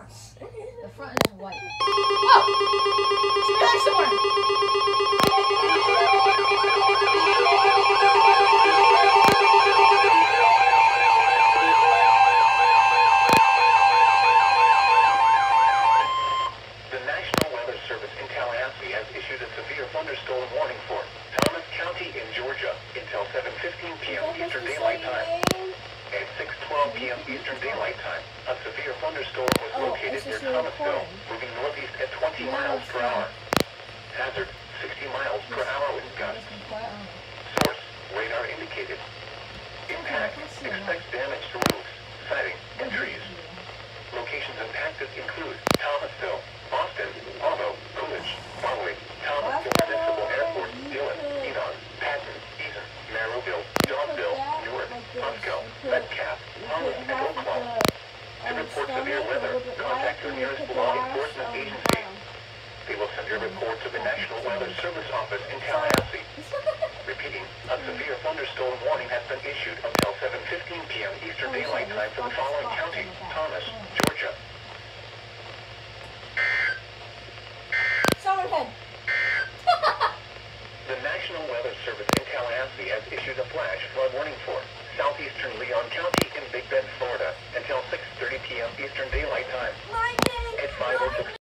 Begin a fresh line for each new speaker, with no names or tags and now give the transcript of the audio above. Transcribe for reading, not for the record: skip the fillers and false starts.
front.
The front is white. Oh! It's somewhere!
The National Weather Service in Tallahassee has issued a severe thunderstorm warning for Thomas County in Georgia until 7:15 p.m. Eastern Daylight Time. At 6:12 p.m. Eastern Daylight Time, a severe thunderstorm was located near Thomasville, moving northeast at 20 miles per hour. Hazard, 60 miles per hour wind gusts. Source, radar indicated. Impact, expect damage to roofs, siding, and trees. Locations impacted include Thomasville, Boston, Aldo, Coolidge, Barley, Thomasville Municipal Airport, Dillon, Edon, Patton, Eason, Merrillville, Dogville, Newark, Fusco, Metcalf, Harlan, and Oaklaw. To report severe weather, contact your nearest law enforcement agency. They will send your report to the National Weather Service office in Tallahassee. Repeating, a severe thunderstorm warning has been issued until 7:15 p.m. Eastern Daylight Time for the following county: Thomas, Georgia.
Summerhead.
The National Weather Service in Tallahassee has issued a flash flood warning for southeastern Leon County in Big Bend, Florida.